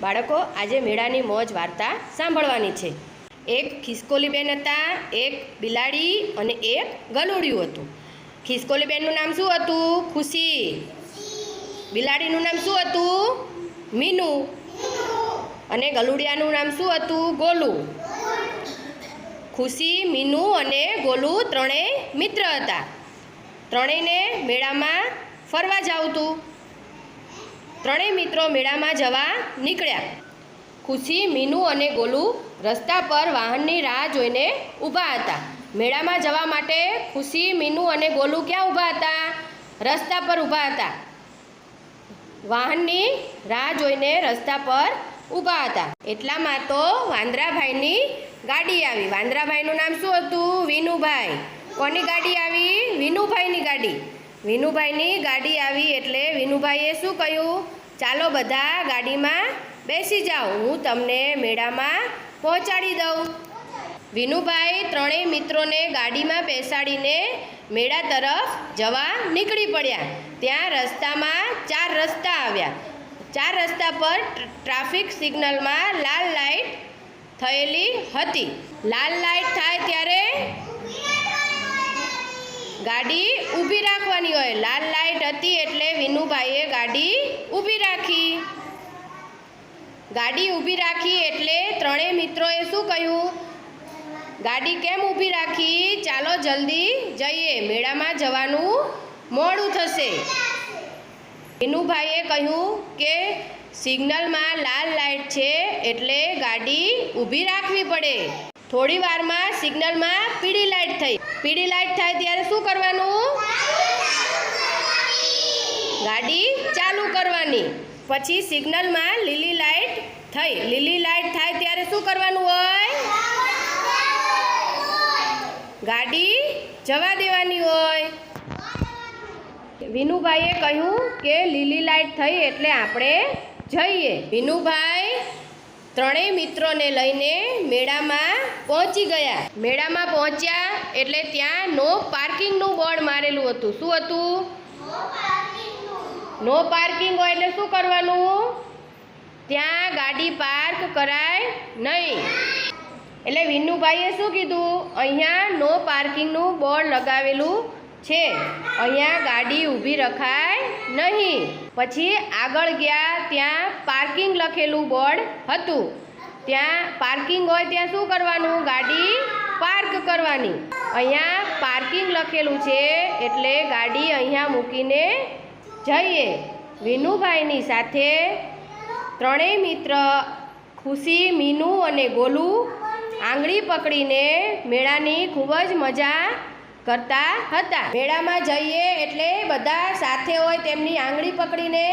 બાળકો આજે મેળાની મોજ વાર્તા સાંભળવાની છે। એક ખિસકોલીબેન હતા, એક બિલાડી અને એક ગલુડિયું હતું। ખિસકોલીબેનનું નામ શું હતું? ખુશી। બિલાડીનું નામ શું હતું? મીનુ। અને ગલુડિયાનું નામ શું હતું? ગોલું। ખુશી, મીનુ અને ગોલું ત્રણેય મિત્ર હતા। ત્રણેયને મેળામાં ફરવા જાવતું। ત્રણેય મિત્રો મેળામાં જવા નીકળ્યા। ખુશી, મીનુ અને ગોલું રસ્તા પર વાહનની રાહ જોઈને ઊભા હતા। મેળામાં જવા માટે ખુશી, મીનુ અને ગોલું ક્યાં ઊભા હતા? રસ્તા પર ઊભા હતા। વાહનની રાહ જોઈને રસ્તા પર ઊભા હતા। એટલામાં તો વાંદરાભાઈની ગાડી આવી। વાંદરાભાઈનું નામ શું હતું? વિનુભાઈ। કોની ગાડી આવી? વિનુભાઈની ગાડી। વિનુભાઈની ગાડી આવી એટલે વિનુભાઈએ શું કહ્યું? ચાલો બધા ગાડીમાં બેસી જાઓ, હું તમને મેળામાં પહોંચાડી દઉં। વિનુભાઈ ત્રણેય મિત્રોને ગાડીમાં બેસાડીને મેળા તરફ જવા નીકળી પડ્યા। ત્યાં રસ્તામાં 4 રસ્તા આવ્યા। 4 રસ્તા પર ટ્રાફિક સિગ્નલમાં લાલ લાઈટ થયેલી હતી। લાલ લાઈટ થાય ત્યારે ગાડી ઊભી રાખવાની હોય। લાલ લાઈટ હતી એટલે વિનુભાઈએ ગાડી ઊભી રાખી। ગાડી ઊભી રાખી એટલે ત્રણેય મિત્રોએ શું કહ્યું? ગાડી કેમ ઊભી રાખી? ચાલો જલ્દી જઈએ, મેળામાં જવાનું મોડું થશે। વિનુભાઈએ કહ્યું કે સિગ્નલમાં લાલ લાઈટ છે એટલે ગાડી ઊભી રાખવી પડે। થોડી વારમાં સિગ્નલમાં પીળી લાઈટ થઈ। પીળી લાઈટ થાય ત્યારે શું કરવાનું? ગાડી ચાલુ કરવાની। પછી સિગ્નલમાં લીલી લાઈટ થઈ। લીલી લાઈટ થાય ત્યારે શું કરવાનું હોય? ગાડી જવા દેવાની હોય। વિનુભાઈએ કહ્યું કે લીલી લાઈટ થઈ એટલે આપણે જઈએ। વિનુભાઈ ત્રણેય મિત્રોને લઈને મેળામાં પહોંચી ગયા। મેળામાં પહોંચ્યા એટલે ત્યાં નો પાર્કિંગનું બોર્ડ મારેલું હતું। શું હતું? નો પાર્કિંગ હોય એટલે શું કરવાનું? ત્યાં ગાડી પાર્ક કરાય નહીં। એટલે વિનુભાઈએ શું કીધું? અહીંયા નો પાર્કિંગનું બોર્ડ લગાવેલું છે, અહીંયા ગાડી ઊભી રખાય નહીં। પછી આગળ ગયા ત્યાં પાર્કિંગ લખેલું બોર્ડ હતું। ત્યાં પાર્કિંગ હોય ત્યાં શું કરવાનું? ગાડી પાર્ક કરવાની। અહીંયા પાર્કિંગ લખેલું છે એટલે ગાડી અહીંયા મૂકીને જઈએ। વિનુભાઈની સાથે ત્રણેય મિત્ર ખુશી, મીનુ અને ગોલું આંગળી પકડીને મેળાની ખૂબ જ મજા કરતા હતા। મેળામાં જઈએ એટલે બધા સાથે હોય તેમની આંગળી પકડીને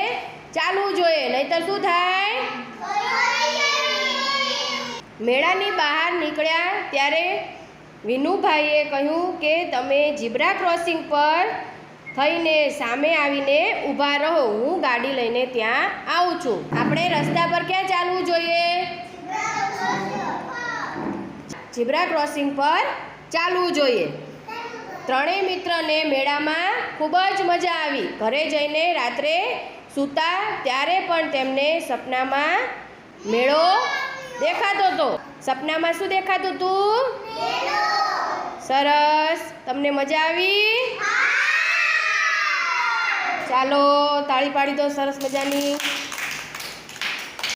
ચાલવું જોઈએ, નહીંતર શું થાય? મેળાની બહાર નીકળ્યા ત્યારે વિનુભાઈએ કહ્યું કે તમે ઝીબ્રા ક્રોસિંગ પર થઈને સામે આવીને ઊભા રહો, હું ગાડી લઈને ત્યાં આવું છું। આપણે રસ્તા પર ક્યાં ચાલવું જોઈએ? ઝીબ્રા ક્રોસિંગ પર ચાલવું જોઈએ। ત્રણેય મિત્રને મેળામાં ખૂબ જ મજા આવી। ઘરે જઈને રાત્રે સૂતા ત્યારે પણ તેમને સપનામાં મેળો દેખાતો હતો। સપનામાં શું દેખાતું હતું? સરસ, તમને મજા આવી? ચાલો તાળી પાડી દો સરસ મજાની।